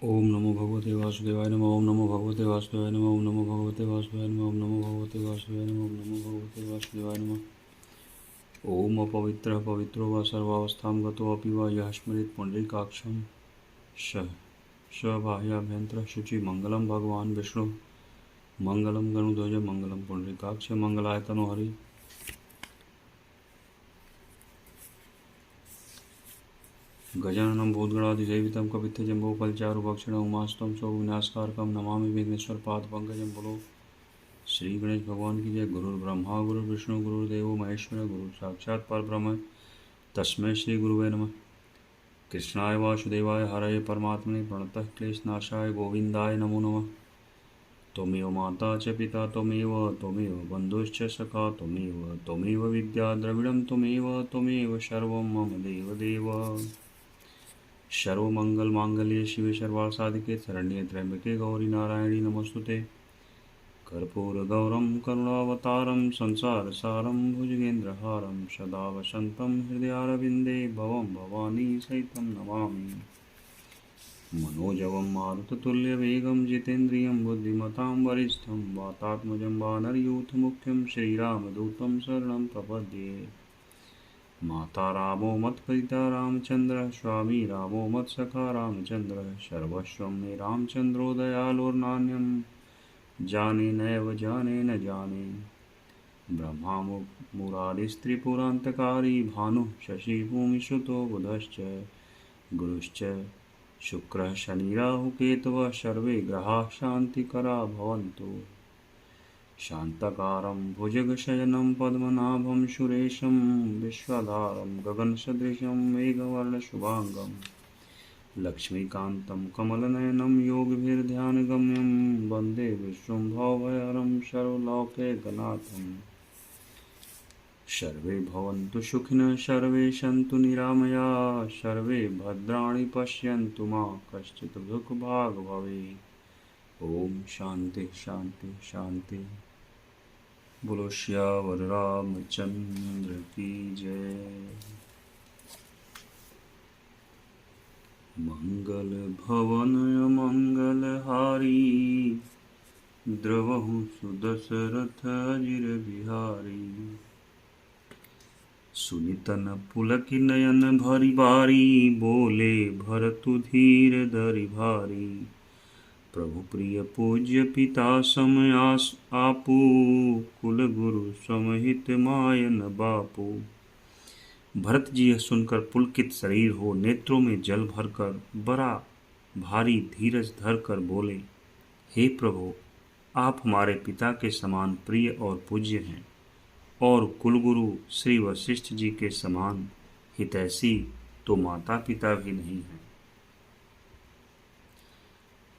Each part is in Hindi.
ओम नमो भगवते वासुदेवाय नमः। ओम नमो भगवते वासुदेवाय नमः। ओम नमो भगवते वासुदेवाय नमः। ओम नमो भगवते वासुदेवाय नमः। ओम नमो भगवते वासुदेवाय नमः। ओम अपवित्रः पवित्रो वा सर्वावस्थां गतोऽपि वा यः स्मरेत् पुण्डरीकाक्षं स बाह्याभ्यन्तरः शुचि। मंगलम भगवान विष्णु मंगलम गरुड़ध्वज मंगलम पुण्डरीकाक्ष मंगलाय तनोहरि। गजाननं भूतगणाधिसेवितं कपित्थजम्बोफलचारुभक्षणं उमास्तं सौविनाशकारकं नमामि विघ्नेश्वर पादपङ्कजं। बोलो श्री गणेश भगवान की जय। गुरुर्ब्रह्मा गुरुर्विष्णु गुरुर्देवो महेश्वर गुरु साक्षात् परब्रह्म तस्मै श्री गुरुवे नमः। कृष्णाय वासुदेवाय हरये परमात्मने प्रणतः क्लेशनाशाय गोविन्दाय नमो नमः। त्वमेव माता च पिता त्वमेव बन्धुश्च सखा त्वमेव विद्या द्रविडं त्वमेव सर्वं मम देवदेव। सर्वमङ्गलमाङ्गल्ये शिवे सर्वार्थसाधिके शरण्ये त्र्यम्बके गौरी नारायणी नमोस्तुते। कर्पूरगौरं करुणावतारं संसारसारं भुजगेन्द्रहारं सदा वसन्तं हृदयारविन्दे भवं भवानी सहितं नमामि। मनोजवं मारुततुल्यवेगं जितेन्द्रियं बुद्धिमतां वरिष्ठं वातात्मजं वानरयूथमुख्यं श्रीरामदूतं शरणं प्रपद्ये। माता रामो मत्पिता रामचन्द्रः स्वामी रामो मत्सखा रामचन्द्रः सर्वस्वं मे रामचन्द्रो दयालुर्नान्यं जाने नैव जाने न जाने। ब्रह्मा मुरारिस्त्रिपुरान्तकारी भानुः शशिभूमिसुतो बुधश्च गुरुश्च शुक्रः शनिराहुकेतवः सर्वे ग्रहाः शान्तिकरा भवन्तु। शान्तकारं भुजगशयनं पद्मनाभं सुरेशं विश्वधारं गगनसदृशं मेघवर्णशुभाङ्गं लक्ष्मीकान्तं कमलनयनं योगिभिर्ध्यानगम्यं वन्दे विष्णुं सर्वलोकैकनाथं। सर्वे भवन्तु सुखिनः सर्वे सन्तु निरामयाः सर्वे भद्राणि पश्यन्तु मा कश्चित् दुःखभाग् भवेत्। ओम शांति शांति शांति। बोलो श्यावर रामचंद्र की जय। मंगल भवन मंगलहारी द्रवहु सुदशरथ अजिर बिहारी। सुनितन पुलक नयन भरि बारी बोले भरतु धीर धरि भारी। प्रभु प्रिय पूज्य पिता समयास आपू कुल गुरु समहित मायन बापू। भरत जी यह सुनकर पुलकित शरीर हो नेत्रों में जल भरकर बड़ा भारी धीरज धर कर बोले, हे प्रभु, आप हमारे पिता के समान प्रिय और पूज्य हैं और कुलगुरु श्री वशिष्ठ जी के समान हितैषी तो माता पिता भी नहीं हैं।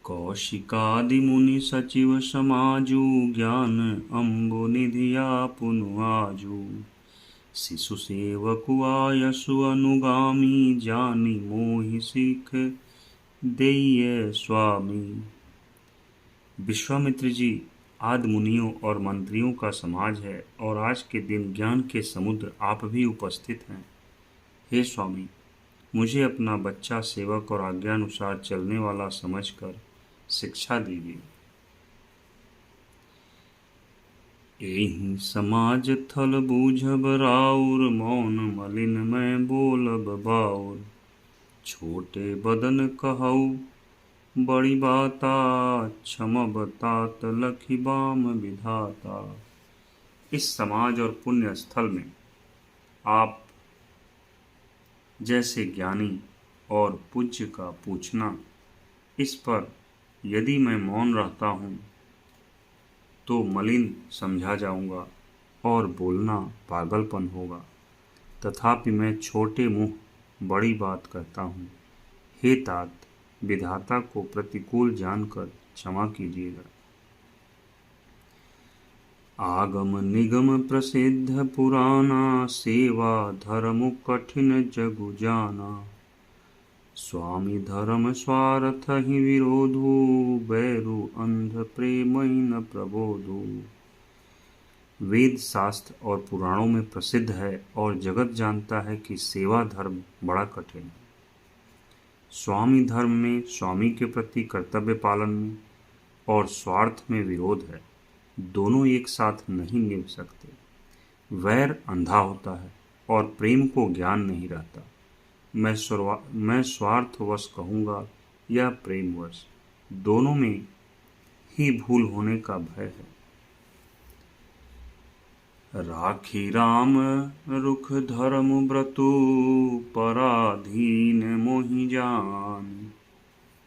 कौशिकादि मुनि सचिव समाजु ज्ञान अम्बु निधिया पुनु आजु। शिशु सेवकु आयसु अनुगामी जानी मोहि सीख देय स्वामी। विश्वामित्र जी आदि मुनियों और मंत्रियों का समाज है और आज के दिन ज्ञान के समुद्र आप भी उपस्थित हैं। हे स्वामी, मुझे अपना बच्चा सेवक और आज्ञानुसार चलने वाला समझकर शिक्षा दीजिए। एहि समाज थल बूझब राउर मौन मलिन मैं बोलब बाउर। छोटे बदन कहऊ बड़ी बाता क्षमब तात लखी बाम विधाता। इस समाज और पुण्य स्थल में आप जैसे ज्ञानी और पूज्य का पूछना, इस पर यदि मैं मौन रहता हूँ तो मलिन समझा जाऊंगा और बोलना पागलपन होगा। तथापि मैं छोटे मुँह बड़ी बात कहता हूँ। हे तात, विधाता को प्रतिकूल जानकर क्षमा कीजिएगा। आगम निगम प्रसिद्ध पुराना सेवा धर्म कठिन जगु जाना। स्वामी धर्म स्वार्थ ही विरोधु बैरु अंध प्रेम न प्रबोधु। वेद शास्त्र और पुराणों में प्रसिद्ध है और जगत जानता है कि सेवा धर्म बड़ा कठिन है। स्वामी धर्म में स्वामी के प्रति कर्तव्य पालन में और स्वार्थ में विरोध है। दोनों एक साथ नहीं निभ सकते। वैर अंधा होता है और प्रेम को ज्ञान नहीं रहता। मैं स्वार्थवश कहूँगा या प्रेमवश, दोनों में ही भूल होने का भय है। राखी राम रुख धर्म व्रतु, पराधीन मोहि जान।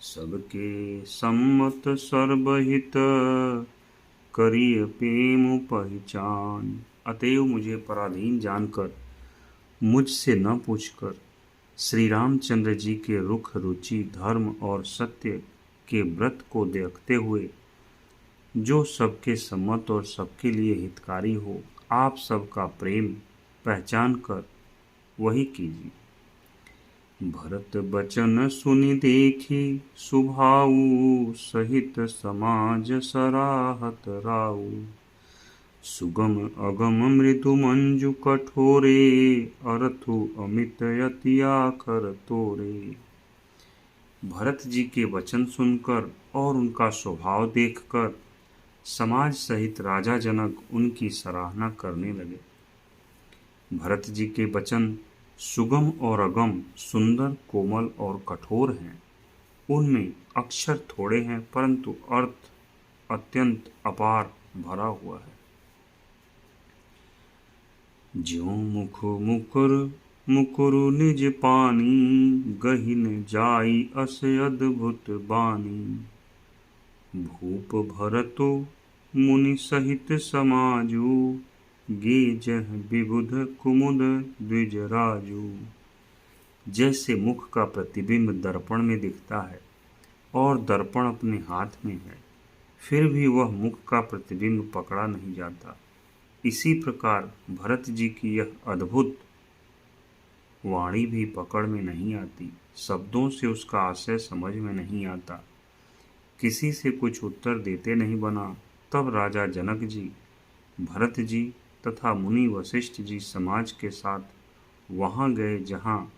सबके सम्मत सर्वहित, करिय प्रेम पहचान। अतएव मुझे पराधीन जानकर, मुझसे न पूछकर श्री रामचंद्र जी के रुख रुचि धर्म और सत्य के व्रत को देखते हुए, जो सबके सम्मत और सबके लिए हितकारी हो, आप सबका प्रेम पहचान कर वही कीजिए। भरत बचन सुनि देखी, सुभाऊ सहित समाज सराहत राऊ। सुगम अगम मृदु मंजु कठोरे, अरथु अमित यति आखर तोरे। भरत जी के वचन सुनकर और उनका स्वभाव देखकर समाज सहित राजा जनक उनकी सराहना करने लगे। भरत जी के वचन सुगम और अगम, सुंदर, कोमल और कठोर हैं। उनमें अक्षर थोड़े हैं परंतु अर्थ अत्यंत अपार भरा हुआ है। ज्यों मुख मुकुरु निज पानी, गहिन जाई अस अद्भुत बानी। भूप भरतो मुनि सहित समाजु, गेजह विबुध कुमुद द्विजराजु। जैसे मुख का प्रतिबिंब दर्पण में दिखता है और दर्पण अपने हाथ में है, फिर भी वह मुख का प्रतिबिंब पकड़ा नहीं जाता, इसी प्रकार भरत जी की यह अद्भुत वाणी भी पकड़ में नहीं आती। शब्दों से उसका आशय समझ में नहीं आता, किसी से कुछ उत्तर देते नहीं बना। तब राजा जनक जी, भरत जी तथा मुनि वशिष्ठ जी समाज के साथ वहाँ गए जहाँ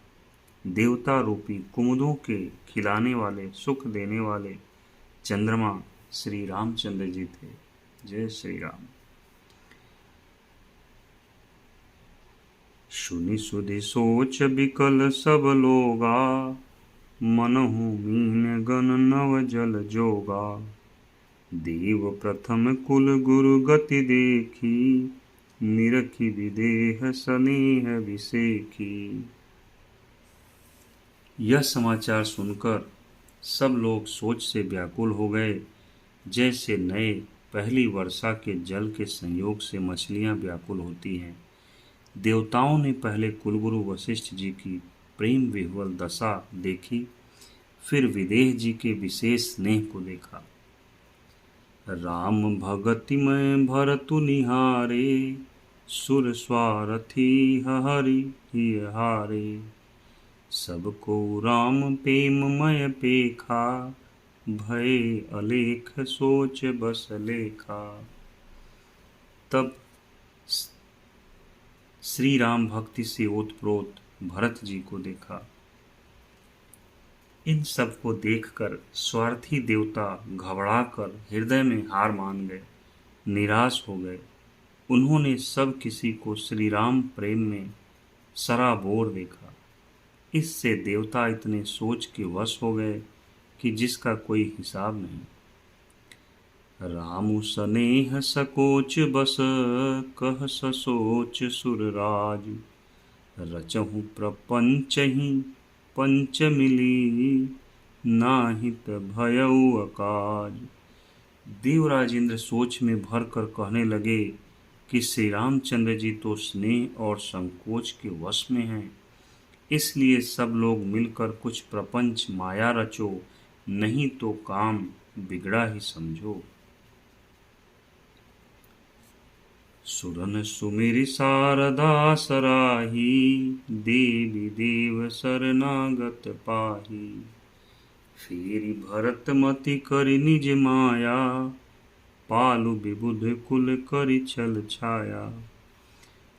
देवता रूपी कुमुदों के खिलाने वाले, सुख देने वाले चंद्रमा श्री रामचंद्र जी थे। जय श्री राम। सुनि सुधि सोच बिकल सब लोगा, मनहु मीन गण नव जल जोगा। देव प्रथम कुल गुरु गति देखी, निरखी विदेह स्नेह विसेखी। यह समाचार सुनकर सब लोग सोच से व्याकुल हो गए, जैसे नए पहली वर्षा के जल के संयोग से मछलियां व्याकुल होती हैं। देवताओं ने पहले कुलगुरु वशिष्ठ जी की प्रेम विह्वल दशा देखी, फिर विदेह जी के विशेष स्नेह को देखा। राम भगति में भरतु निहारे, सुर स्वारथी हरि ही हारे। सबको राम प्रेम मय पेखा, भय अलेख सोच बस लेखा। तब श्री राम भक्ति से ओतप्रोत भरत जी को देखा। इन सब को देखकर स्वार्थी देवता घबराकर हृदय में हार मान गए, निराश हो गए। उन्होंने सब किसी को श्री राम प्रेम में सराबोर देखा। इससे देवता इतने सोच के वश हो गए कि जिसका कोई हिसाब नहीं। रामु सनेह सकोच बस, कह ससोच सुरराज। रचहु प्रपंचहि पंच मिली, नाहित भयउ अकाज। देवराज इंद्र सोच में भर कर कहने लगे कि श्री रामचंद्र जी तो स्नेह और संकोच के वश में हैं, इसलिए सब लोग मिलकर कुछ प्रपंच माया रचो, नहीं तो काम बिगड़ा ही समझो। सुरन सुमिरि शारदा सराही, देवी देव शरणागत पाही। फेरि भरत मति करि निज माया, पालु विबुध कुल करि छल छाया।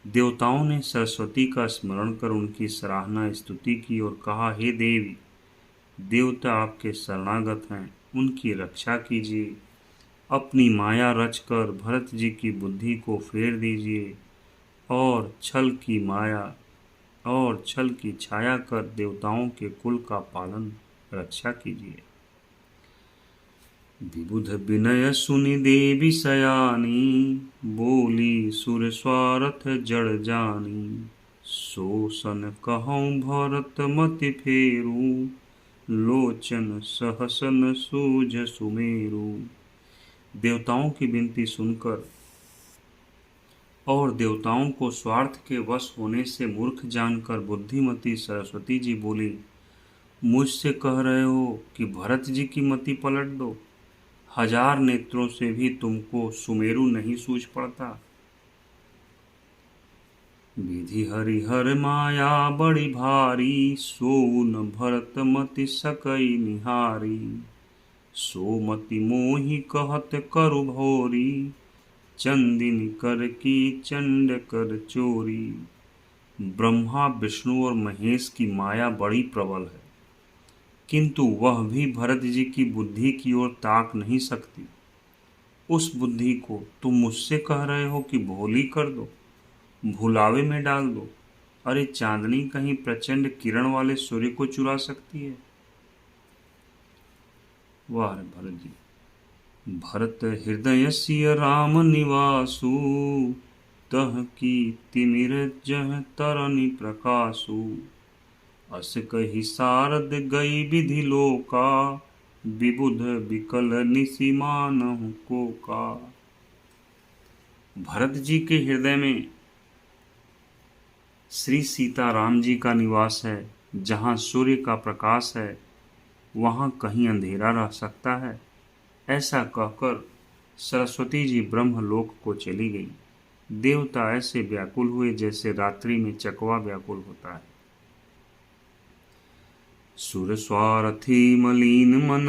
देवताओं ने सरस्वती का स्मरण कर उनकी सराहना स्तुति की और कहा, हे देवी, देवता आपके शरणागत हैं, उनकी रक्षा कीजिए। अपनी माया रचकर भरत जी की बुद्धि को फेर दीजिए और छल की छाया कर देवताओं के कुल का पालन रक्षा कीजिए। विबुध विनय सुनि देवी सयानी, बोली सुर स्वार्थ जड़ जानी। सो सन कहऊँ भरत मति फेरू, लोचन सहसन सूझ सुमेरु। देवताओं की विनती सुनकर और देवताओं को स्वार्थ के वश होने से मूर्ख जानकर बुद्धिमती सरस्वती जी बोली, मुझसे कह रहे हो कि भरत जी की मति पलट दो? 1000 नेत्रों से भी तुमको सुमेरु नहीं सूझ पड़ता। विधि हरिहर माया बड़ी भारी, सोन भरत मति सकई निहारी। सो मति मोहि कहत करु भोरी, चंदिनी कर की चंड कर चोरी। ब्रह्मा विष्णु और महेश की माया बड़ी प्रबल है, किंतु वह भी भरत जी की बुद्धि की ओर ताक नहीं सकती। उस बुद्धि को तुम मुझसे कह रहे हो कि भोली कर दो, भुलावे में डाल दो। अरे चांदनी कहीं प्रचंड किरण वाले सूर्य को चुरा सकती है? वाह भरत जी। भरत हृदय सिय राम निवासु, तह की तिमिर जह तरनि प्रकाशु। अस कही सारद गई विधि लोका, विबुध विकल निसि मानहु कोका। भरत जी के हृदय में श्री सीता राम जी का निवास है। जहाँ सूर्य का प्रकाश है वहाँ कहीं अंधेरा रह सकता है? ऐसा कहकर सरस्वती जी ब्रह्मलोक को चली गई। देवता ऐसे व्याकुल हुए जैसे रात्रि में चकवा व्याकुल होता है। सुर स्वार्थी मलीन मन,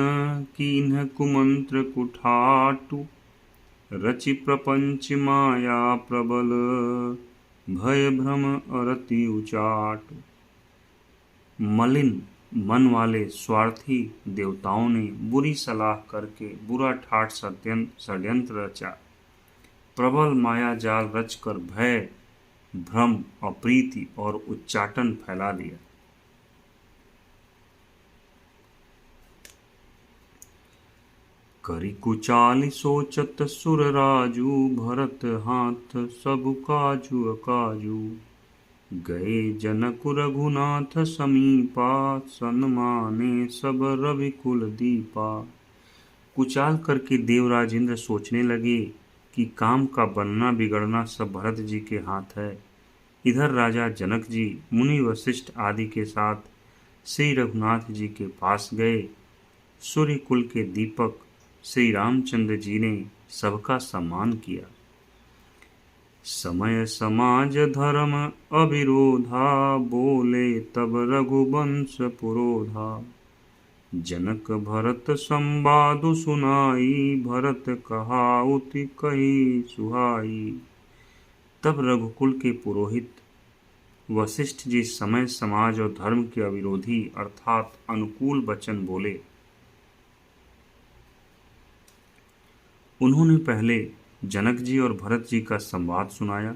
कीन्ह कुमंत्र कुठाटु। रचि प्रपंच माया प्रबल, भय भ्रम अरति उचाटु। मलिन मन वाले स्वार्थी देवताओं ने बुरी सलाह करके बुरा ठाठ षड्यंत्र रचा। प्रबल माया जाल रचकर भय, भ्रम, अप्रीति और उच्चाटन फैला दिया। करि कुचाल सोचत सुर राजू, भरत हाथ सब काजू अकाजू। गए जनक रघुनाथ समीपा, सन्माने सब रवि कुल दीपा। कुचाल करके देवराज इंद्र सोचने लगे कि काम का बनना बिगड़ना सब भरत जी के हाथ है। इधर राजा जनक जी मुनि वशिष्ठ आदि के साथ श्री रघुनाथ जी के पास गए। सूर्य कुल के दीपक श्री रामचंद्र जी ने सबका सम्मान किया। समय समाज धर्म अविरोधा, बोले तब रघुवंश पुरोधा। जनक भरत संवादु सुनाई, भरत कहाउति कही सुहाई। तब रघुकुल के पुरोहित वशिष्ठ जी समय समाज और धर्म के अविरोधी अर्थात अनुकूल वचन बोले। उन्होंने पहले जनक जी और भरत जी का संवाद सुनाया,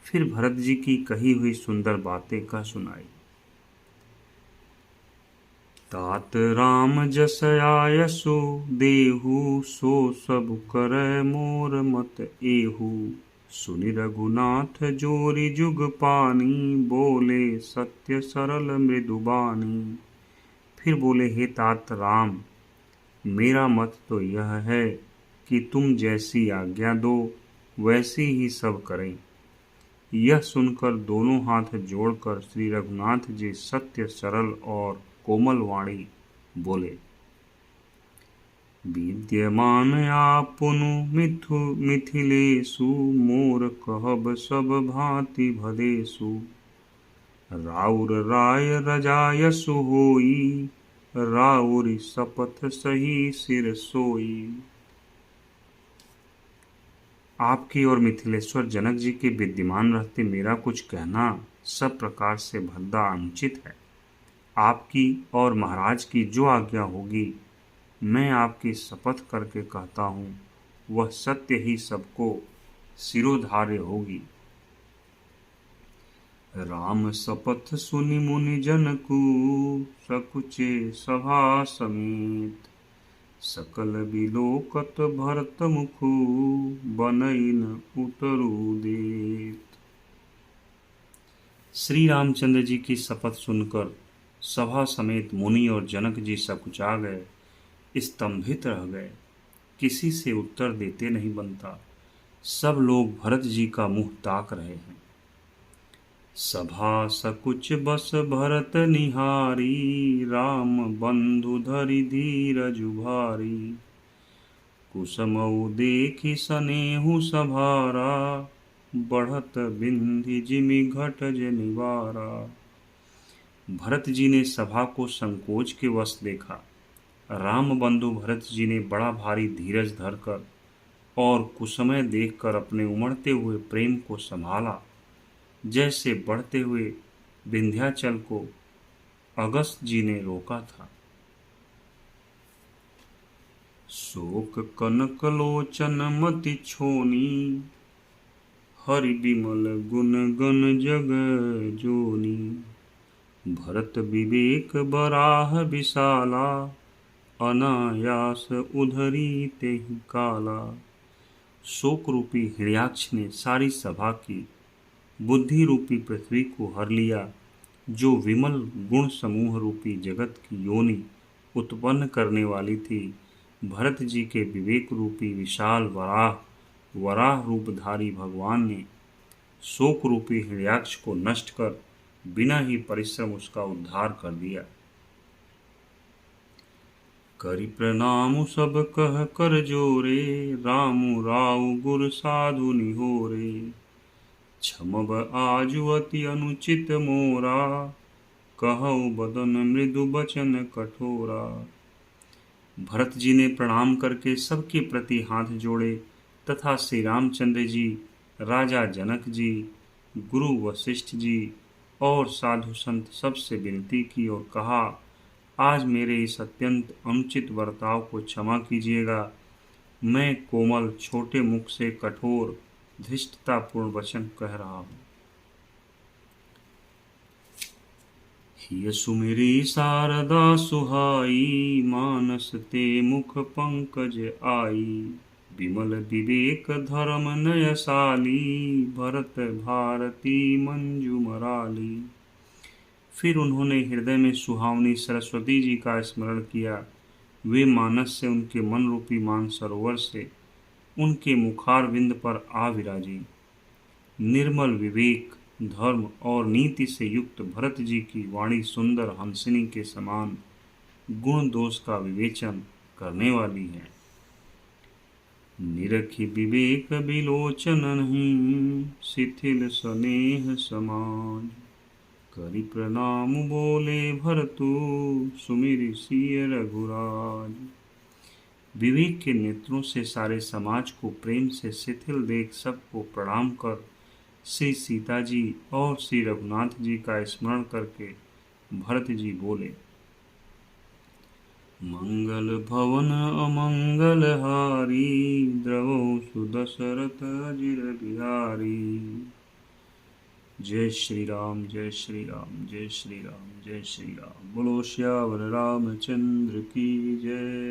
फिर भरत जी की कही हुई सुंदर बातें कह सुनाई। तात राम जस आयसु देहु, सो सब करे मोर मत एहु। सुनि रघुनाथ जोरी जुग पानी, बोले सत्य सरल मृदुबानी। फिर बोले, हे तात राम, मेरा मत तो यह है कि तुम जैसी आज्ञा दो वैसी ही सब करें। यह सुनकर दोनों हाथ जोड़कर श्री रघुनाथ जी सत्य सरल और कोमल वाणी बोले। विद्यमान आपुनु मिथिलेशु, मोर कहब सब भांति भदेशु। राउर राय रजायसु होई, राउर शपथ सही सिर सोई। आपकी और मिथिलेश्वर जनक जी के विद्यमान रहते मेरा कुछ कहना सब प्रकार से भद्दा अनुचित है। आपकी और महाराज की जो आज्ञा होगी, मैं आपकी शपथ करके कहता हूँ, वह सत्य ही सबको सिरोधार्य होगी। राम शपथ सुनि मुनि जनकु, सकुचे सभा समेत। सकल बिलोकत भरत मुखु, बनई न उतरु देत। श्री रामचंद्र जी की शपथ सुनकर सभा समेत मुनि और जनक जी सकुचा गए, स्तंभित रह गए। किसी से उत्तर देते नहीं बनता। सब लोग भरत जी का मुंह ताक रहे हैं। सभा सकुच बस भरत निहारी, राम बंधु धरि धीरज भारी। कुसमऊ देखि सनेहु सभारा, बढ़त बिंधि जिमि घटज निवारा। भरत जी ने सभा को संकोच के वश देखा। राम बंधु भरत जी ने बड़ा भारी धीरज धरकर और कुसमय देखकर अपने उमड़ते हुए प्रेम को संभाला, जैसे बढ़ते हुए विंध्याचल को अगस्त जी ने रोका था। शोक कनक लोचन मति छोनी, हरि विमल गुण गण जग जोनी। भरत विवेक बराह विशाला, अनायास उधरी तेहि काला। शोक रूपी हिरण्याक्ष ने सारी सभा की बुद्धि रूपी पृथ्वी को हर लिया, जो विमल गुण समूह रूपी जगत की योनि उत्पन्न करने वाली थी। भरत जी के विवेक रूपी विशाल वराह रूपधारी भगवान ने शोक रूपी हिरण्याक्ष को नष्ट कर बिना ही परिश्रम उसका उद्धार कर दिया। करि प्रणाम सब कह कर जोरे, रामु राउ गुर साधु निहोरे। क्षमब आजु अति अनुचित मोरा, कहु बदन मृदु बचन कठोरा। भरत जी ने प्रणाम करके सबके प्रति हाथ जोड़े तथा श्री रामचंद्र जी, राजा जनक जी, गुरु वशिष्ठ जी और साधु संत सबसे विनती की और कहा, आज मेरे इस अत्यंत अनुचित बर्ताव को क्षमा कीजिएगा। मैं कोमल छोटे मुख से कठोर धृष्टतापूर्ण वचन कह रहा हूँ। हिय सुमिरी शारदा सुहाई, मानस ते मुख पंकज आई। विमल विवेक धर्म नयसाली, भरत भारती मंजू मराली। फिर उन्होंने हृदय में सुहावनी सरस्वती जी का स्मरण किया। वे मानस से उनके मन रूपी मानसरोवर से उनके मुखारविंद पर आ विराजी। निर्मल विवेक, धर्म और नीति से युक्त भरत जी की वाणी सुंदर हंसिनी के समान गुण दोष का विवेचन करने वाली है। निरखि विवेक बिलोचन नहीं, शिथिल स्नेह समाज। करि प्रणाम बोले भरतु, सुमिरि सिय रघुराज। विवेक के नेत्रों से सारे समाज को प्रेम से शिथिल देख सबको प्रणाम कर श्री सीता जी और श्री रघुनाथ जी का स्मरण करके भरत जी बोले, मंगल भवन अमंगल हारी, द्रवौ सुदशरथ अजिर बिहारी। जय श्री राम, जय श्री राम, जय श्री राम, जय श्री राम। बोलो श्यावर रामचंद्र की जय।